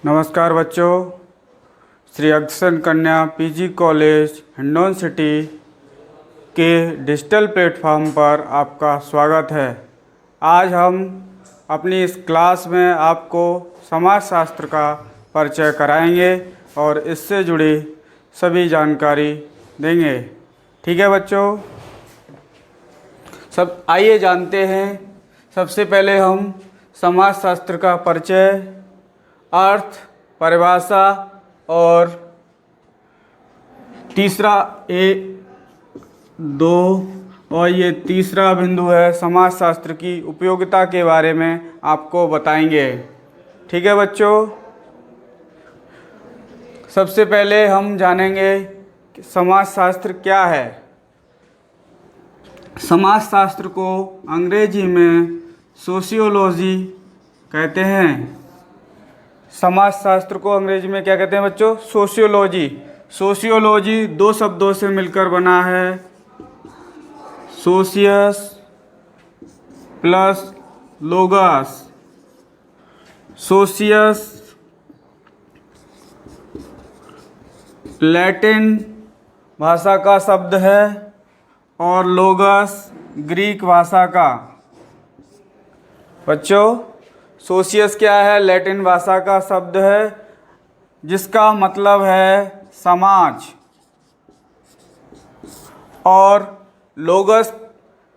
नमस्कार बच्चों, श्री अग्रसेन कन्या पीजी कॉलेज हिंडौन सिटी के डिजिटल प्लेटफॉर्म पर आपका स्वागत है। आज हम अपनी इस क्लास में आपको समाजशास्त्र का परिचय कराएंगे और इससे जुड़ी सभी जानकारी देंगे। ठीक है बच्चों, सब आइए जानते हैं। सबसे पहले हम समाजशास्त्र का परिचय, अर्थ, परिभाषा और तीसरा ये तीसरा बिंदु है समाजशास्त्र की उपयोगिता के बारे में आपको बताएंगे। ठीक है बच्चों, सबसे पहले हम जानेंगे कि समाजशास्त्र क्या है। समाजशास्त्र को अंग्रेजी में सोशियोलॉजी कहते हैं। समाजशास्त्र को अंग्रेजी में क्या कहते हैं बच्चों? सोशियोलॉजी। सोशियोलॉजी दो शब्दों से मिलकर बना है, सोशियस प्लस लोगस। सोशियस लैटिन भाषा का शब्द है और लोगस ग्रीक भाषा का। बच्चों, सोशियस क्या है? लैटिन भाषा का शब्द है जिसका मतलब है समाज, और लोगस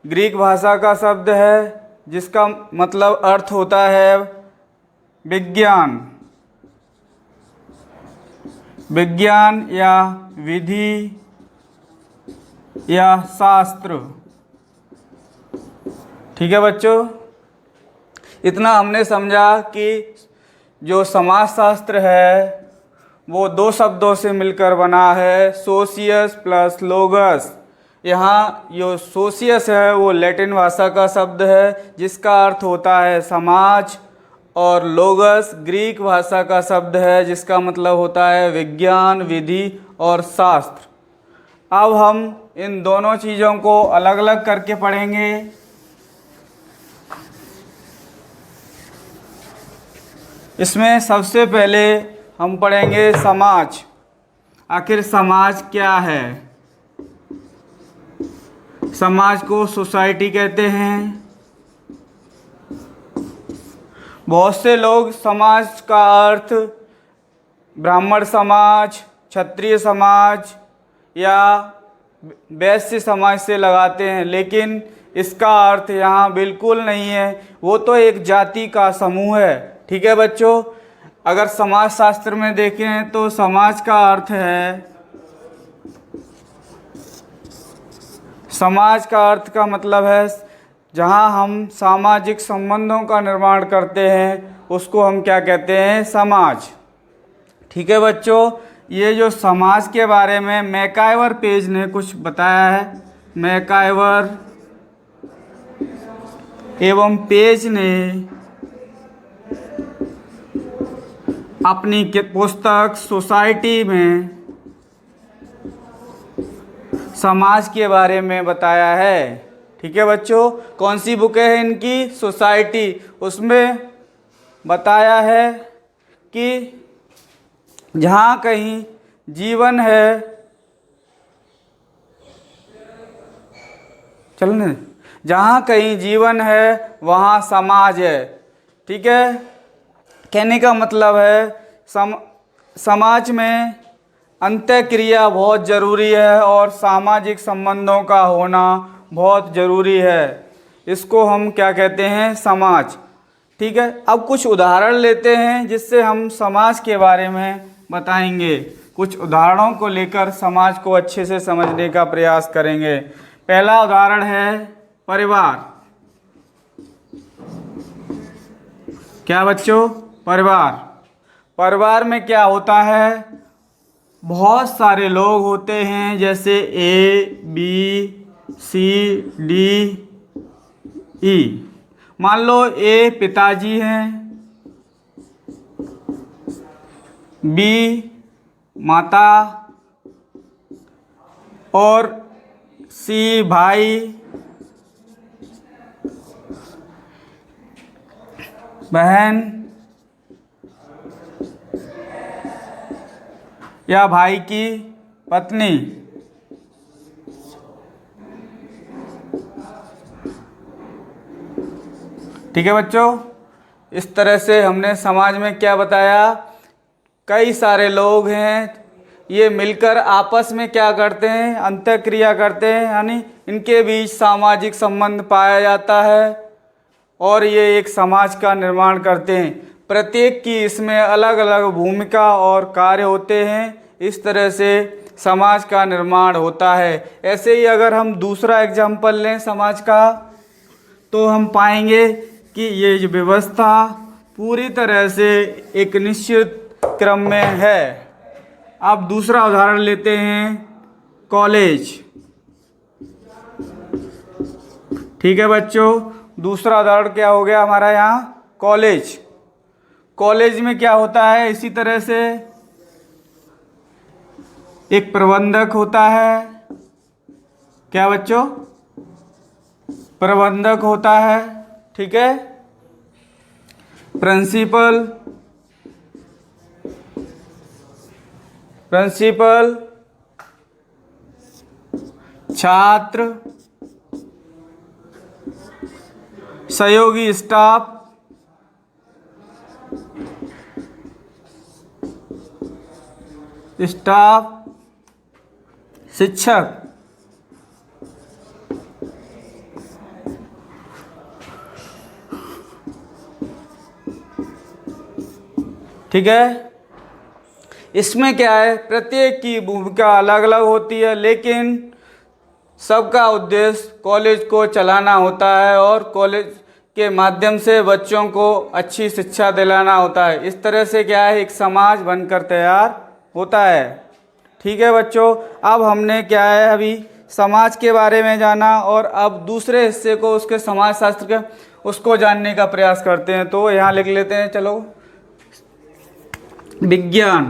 ग्रीक भाषा का शब्द है जिसका मतलब अर्थ होता है विज्ञान। विज्ञान या विधि या शास्त्र। ठीक है बच्चों, इतना हमने समझा कि जो समाजशास्त्र है वो दो शब्दों से मिलकर बना है, सोशियस प्लस लोगस। यहाँ जो सोशियस है वो लैटिन भाषा का शब्द है जिसका अर्थ होता है समाज, और लोगस ग्रीक भाषा का शब्द है जिसका मतलब होता है विज्ञान, विधि और शास्त्र। अब हम इन दोनों चीज़ों को अलग अलग करके पढ़ेंगे। इसमें सबसे पहले हम पढ़ेंगे समाज। आखिर समाज क्या है? समाज को सोसाइटी कहते हैं। बहुत से लोग समाज का अर्थ ब्राह्मण समाज, क्षत्रिय समाज या वैश्य समाज से लगाते हैं, लेकिन इसका अर्थ यहाँ बिल्कुल नहीं है। वो तो एक जाति का समूह है। ठीक है बच्चों, अगर समाजशास्त्र में देखें तो समाज का अर्थ है, समाज का अर्थ का मतलब है जहाँ हम सामाजिक संबंधों का निर्माण करते हैं उसको हम क्या कहते हैं? समाज। ठीक है बच्चों, ये जो समाज के बारे में मैकाइवर पेज ने कुछ बताया है। मैकाइवर एवं पेज ने अपनी पुस्तक सोसाइटी में समाज के बारे में बताया है। ठीक है बच्चों, कौन सी बुक है इनकी? सोसाइटी। उसमें बताया है कि जहाँ कहीं जीवन है, चलने, जहाँ कहीं जीवन है वहाँ समाज है। ठीक है, कहने का मतलब है समाज में अंतःक्रिया बहुत ज़रूरी है और सामाजिक संबंधों का होना बहुत ज़रूरी है। इसको हम क्या कहते हैं? समाज। ठीक है, अब कुछ उदाहरण लेते हैं जिससे हम समाज के बारे में बताएंगे। कुछ उदाहरणों को लेकर समाज को अच्छे से समझने का प्रयास करेंगे। पहला उदाहरण है परिवार। क्या बच्चों? परिवार। परिवार में क्या होता है? बहुत सारे लोग होते हैं, जैसे ए, बी, सी, डी, ई। मान लो ए पिताजी हैं, बी माता और सी भाई बहन या भाई की पत्नी। ठीक है बच्चों, इस तरह से हमने समाज में क्या बताया, कई सारे लोग हैं, ये मिलकर आपस में क्या करते हैं, अंतःक्रिया करते हैं, यानी इनके बीच सामाजिक संबंध पाया जाता है और ये एक समाज का निर्माण करते हैं। प्रत्येक की इसमें अलग अलग भूमिका और कार्य होते हैं। इस तरह से समाज का निर्माण होता है। ऐसे ही अगर हम दूसरा एग्जाम्पल लें समाज का, तो हम पाएंगे कि ये जो व्यवस्था पूरी तरह से एक निश्चित क्रम में है। अब दूसरा उदाहरण लेते हैं, कॉलेज। ठीक है बच्चों, दूसरा उदाहरण क्या हो गया हमारा यहाँ, कॉलेज। कॉलेज में क्या होता है, इसी तरह से एक प्रबंधक होता है। क्या बच्चों, प्रबंधक होता है। ठीक है, प्रिंसिपल, छात्र, सहयोगी स्टाफ, शिक्षक। ठीक है, इसमें क्या है, प्रत्येक की भूमिका अलग अलग होती है, लेकिन सबका उद्देश्य कॉलेज को चलाना होता है और कॉलेज के माध्यम से बच्चों को अच्छी शिक्षा दिलाना होता है। इस तरह से क्या है, एक समाज बनकर तैयार होता है। ठीक है बच्चों, अब हमने क्या है, अभी समाज के बारे में जाना और अब दूसरे हिस्से को, उसके समाज शास्त्र के, उसको जानने का प्रयास करते हैं। तो यहाँ लिख लेते हैं, चलो, विज्ञान।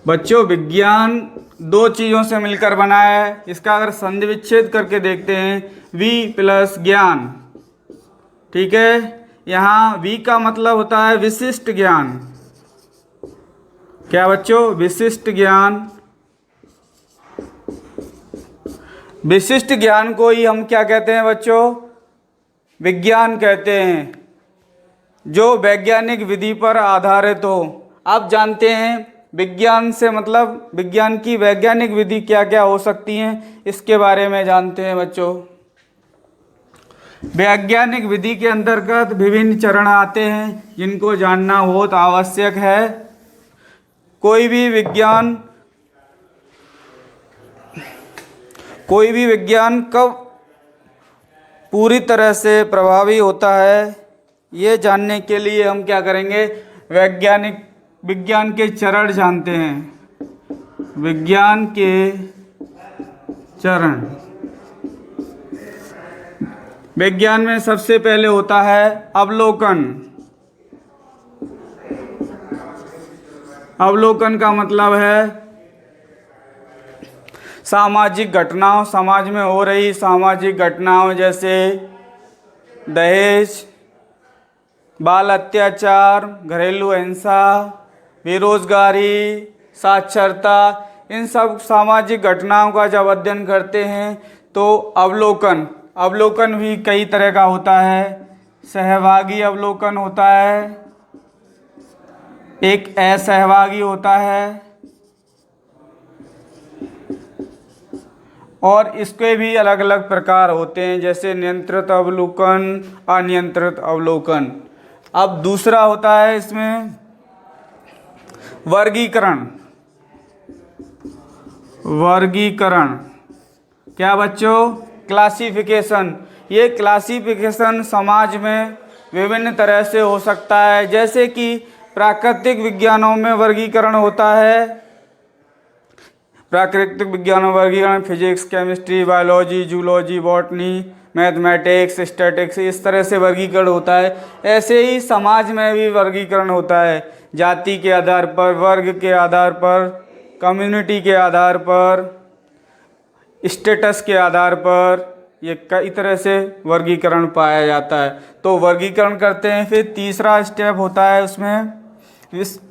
बच्चों, विज्ञान दो चीज़ों से मिलकर बना है। इसका अगर संधि विच्छेद करके देखते हैं, वी प्लस ज्ञान। ठीक है, यहाँ वी का मतलब होता है विशिष्ट ज्ञान। क्या बच्चों, विशिष्ट ज्ञान। विशिष्ट ज्ञान को ही हम क्या कहते हैं बच्चों, विज्ञान कहते हैं, जो वैज्ञानिक विधि पर आधारित हो। आप जानते हैं विज्ञान से मतलब विज्ञान की वैज्ञानिक विधि क्या क्या हो सकती हैं, इसके बारे में जानते हैं बच्चों। वैज्ञानिक विधि के अंतर्गत विभिन्न चरण आते हैं, जिनको जानना बहुत आवश्यक है। कोई भी विज्ञान कब पूरी तरह से प्रभावी होता है, ये जानने के लिए हम क्या करेंगे, विज्ञान के चरण जानते हैं। विज्ञान के चरण, विज्ञान में सबसे पहले होता है अवलोकन। अवलोकन का मतलब है सामाजिक घटनाओं, समाज में हो रही सामाजिक घटनाओं, जैसे दहेज, बाल अत्याचार, घरेलू हिंसा, बेरोजगारी, साक्षरता, इन सब सामाजिक घटनाओं का जब अध्ययन करते हैं तो अवलोकन भी कई तरह का होता है। सहभागी अवलोकन होता है, एक असहभागी होता है, और इसके भी अलग अलग प्रकार होते हैं, जैसे नियंत्रित अवलोकन, अनियंत्रित अवलोकन। अब दूसरा होता है इसमें वर्गीकरण। क्या बच्चों, क्लासिफिकेशन। ये क्लासिफिकेशन समाज में विभिन्न तरह से हो सकता है, जैसे कि प्राकृतिक विज्ञानों में वर्गीकरण होता है। प्राकृतिक विज्ञानों में वर्गीकरण physics, chemistry, biology, zoology, botany, mathematics, statics, इस तरह से वर्गीकरण होता है। ऐसे ही समाज में भी वर्गीकरण होता है, जाति के आधार पर, वर्ग के आधार पर, कम्युनिटी के आधार पर, स्टेटस के आधार पर, ये कई तरह से वर्गीकरण पाया जाता है। तो वर्गीकरण करते हैं। फिर तीसरा स्टेप होता है उसमें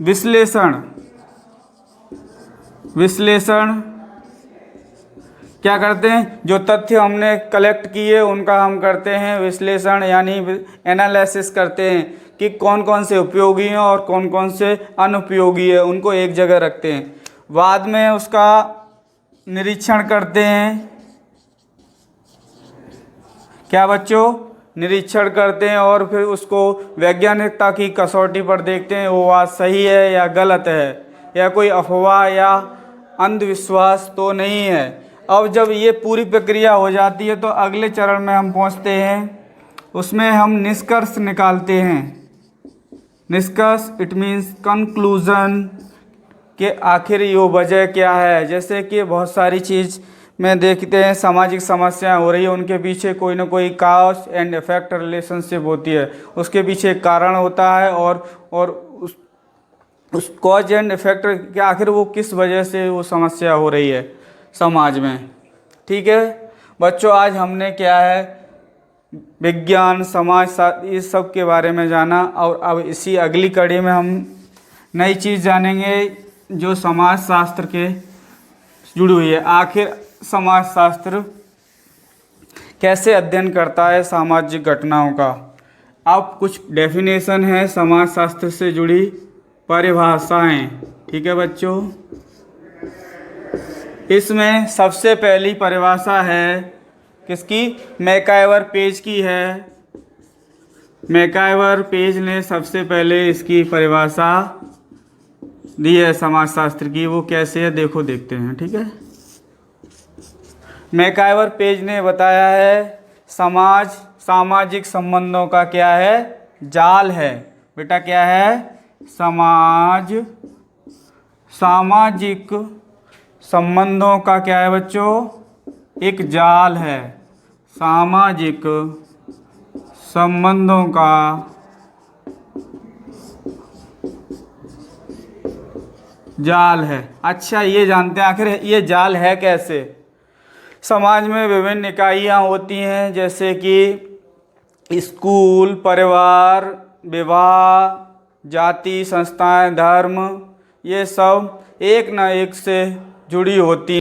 विश्लेषण। विश्लेषण क्या करते हैं, जो तथ्य हमने कलेक्ट किए उनका हम करते हैं विश्लेषण यानी एनालिसिस करते हैं कि कौन कौन से उपयोगी हैं और कौन कौन से अनुपयोगी है, उनको एक जगह रखते हैं। बाद में उसका निरीक्षण करते हैं। क्या बच्चों, निरीक्षण करते हैं और फिर उसको वैज्ञानिकता की कसौटी पर देखते हैं वो बात सही है या गलत है, या कोई अफवाह या अंधविश्वास तो नहीं है। अब जब ये पूरी प्रक्रिया हो जाती है तो अगले चरण में हम पहुंचते हैं, उसमें हम निष्कर्ष निकालते हैं। निष्कर्ष इट मीन्स कंक्लूजन कि आखिर ये वजह क्या है। जैसे कि बहुत सारी चीज़ में देखते हैं सामाजिक समस्याएं हो रही है, उनके पीछे कोई ना कोई कॉज एंड इफेक्ट रिलेशनशिप होती है, उसके पीछे एक कारण होता है और उस कॉज एंड इफेक्ट कि आखिर वो किस वजह से वो समस्या हो रही है समाज में। ठीक है बच्चों, आज हमने क्या है विज्ञान, समाज, इस सब के बारे में जाना, और अब इसी अगली कड़ी में हम नई चीज़ जानेंगे जो समाज शास्त्र के जुड़ी हुई है। आखिर समाज शास्त्र कैसे अध्ययन करता है सामाजिक घटनाओं का। अब कुछ डेफिनेशन है समाज शास्त्र से जुड़ी परिभाषाएं। ठीक है बच्चों, इसमें सबसे पहली परिभाषा है किसकी, मैकाइवर पेज की है। मैकाइवर पेज ने सबसे पहले इसकी परिभाषा दी है समाजशास्त्र की। वो कैसे है देखो, देखते हैं। ठीक है, मैकाइवर पेज ने बताया है समाज सामाजिक संबंधों का क्या है, जाल है। बेटा क्या है, समाज सामाजिक संबंधों का क्या है बच्चों, एक जाल है। सामाजिक संबंधों का जाल है। अच्छा, ये जानते हैं आखिर ये जाल है कैसे। समाज में विभिन्न इकाइयाँ होती हैं, जैसे कि स्कूल, परिवार, विवाह, जाति, संस्थाएं, धर्म, ये सब एक न एक से जुड़ी होती